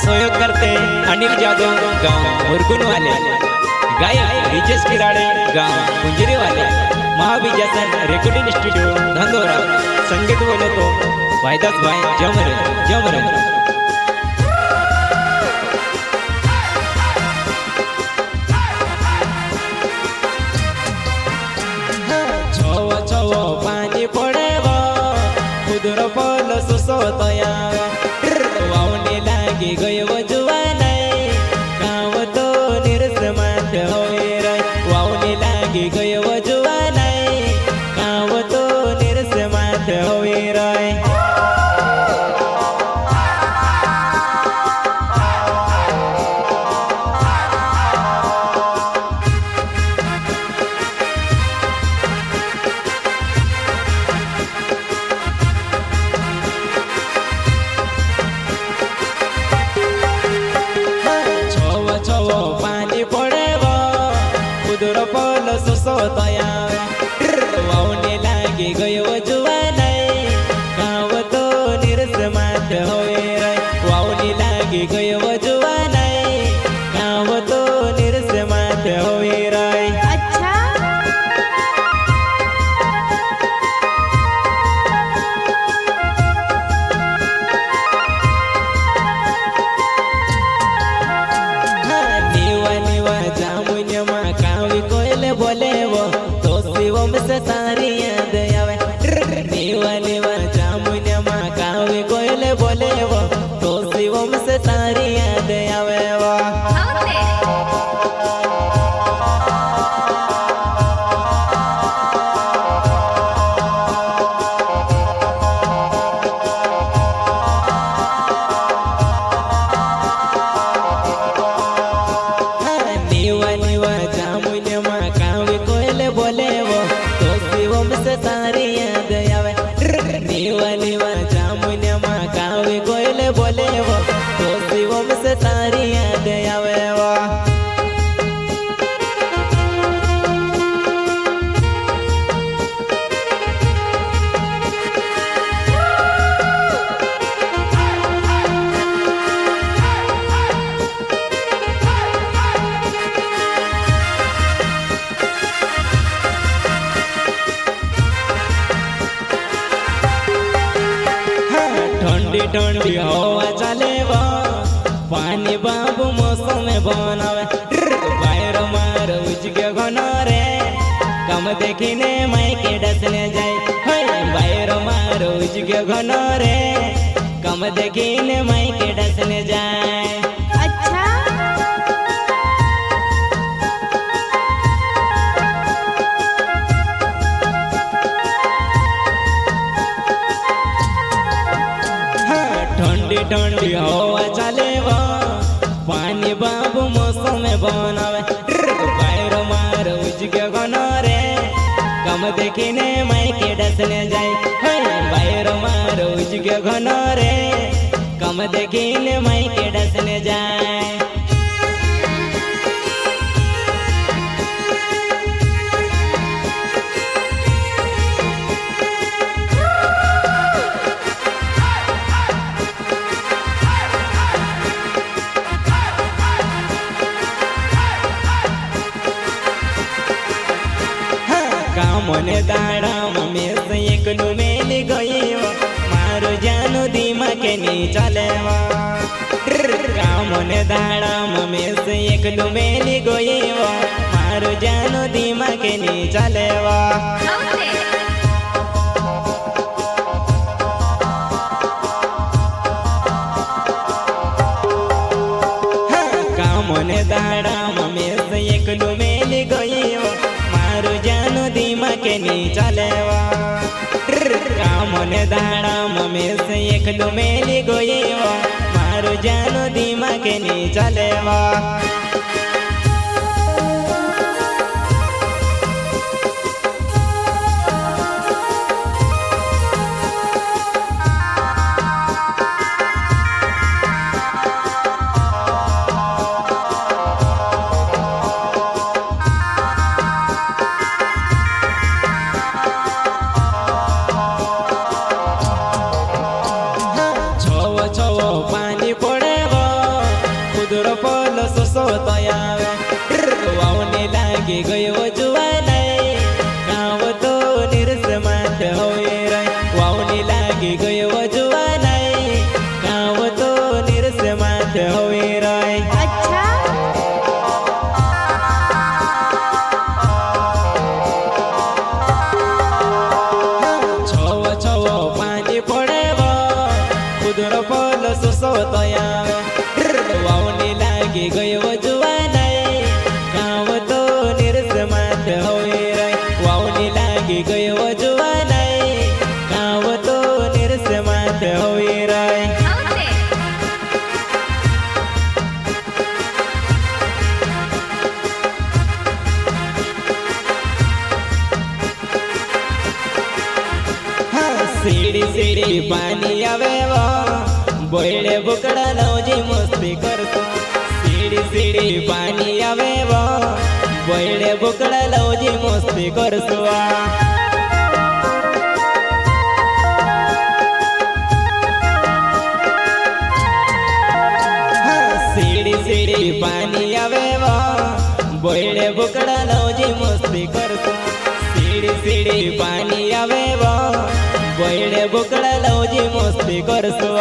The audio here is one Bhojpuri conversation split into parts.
सहयोग करते अनिल जाधव गांव मुरगुन वाले, गायक रिजेश किराड़े गांव कुंजरी वाले, महाविजासन रेकॉर्डिंग स्टूडियो धंधोरा, संगीत बोले तो वायदास भाई जमरे पानी पड़े खुदर पल सुसोतया वावने लागी गय जुवा नहीं गाँव तो निरस मात होए रे वावने लागी गय जुवा नहीं गाँव तो निरस मात होए रे पानी पड़े खुदर पल सुसोतया वावने लागी गय जुवा नहीं गाँव तो निरस मात होए रे वावने लागी गय जुवा नहीं गाँव तो निरस मात होए रे। बोले वो तो शिवम से सारी याद आवे नीवा नीवा जामुनिया माँ कावे कोयले बोले वो तो शिवम से सारी याद आवे वो नीवा नीवा जामुनिया माँ कावे कोयले बोले वो तो शिवम से सारी याद आवे नीवा नीवा जामुनिया माँ कावे कोयले बोले वो तो शिवम से सारी याद आवे वो ठंडी ठंडी हवा चले पानी बाबू मौसम बनावे बाहर मार उजगे घन रे कम देखने माई के डसने जाए बाहर मार उजगे घन रे कम देखने माई के डसने जाए। ठंडी ठंडी हवा चले पानी बाबू मौसम बनावे बाहर मार उजगे घन रे कम देखने माई के डसने जाए बाहर मार उजगे घन रे कम देखने माई के डसने जाए। कामने दाड़ा में से एक मेल गई मारो जानो दीमा के नहीं चलेवा कामने दाड़ा में से एक मेल गई मारो जानो दीमा के नहीं चलेवा कामने दाड़ा में से एक मेल गई मारो जानो दीमा के नहीं चलेवा कामने दाड़ा में से एक मेली गोई मारो जानो दीमा के नहीं चलेवा। पानी पड़े છોકરો પોલો સુસો તો આવે વાવની લાગી ગયો જોવા નહીં કામ તો નિરસ માથે હોય રે વાવની લાગી ગયો જોવા નહીં કામ તો નિરસ માથે હોય રે सीढ़ी सीढ़ी पानी आवे वो बोले बुकड़ा लौजी मस्ती करतो सीढ़ी सीढ़ी पानी आवे वो बोले बुकड़ा लौजी मस्ती करतो सीढ़ी सीढ़ी पानी आवे वो बोले बुकड़ा लौजी मस्ती करतो सीढ़ी सीढ़ी पानी आवे वो बोले बुकड़ा लौजी मस्ती करसो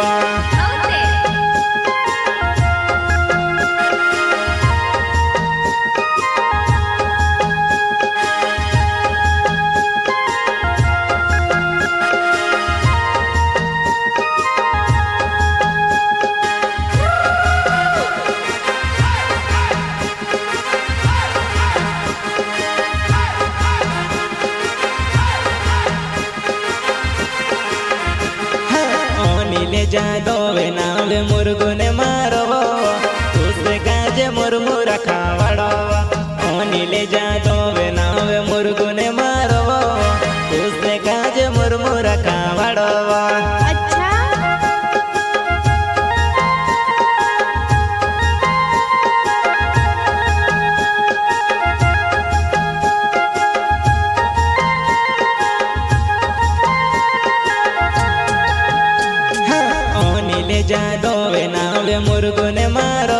ले जा दोवे नावे मुर्गो ने मारो तुझसे काजे मुरमुरा खावड़ो ओनी ले जा दोवे नावे मुर्गो ने मारो तुझसे काजे मुरमुरा खावड़ो अच्छा ले जा दोवे नावे मुर्गो ने मारो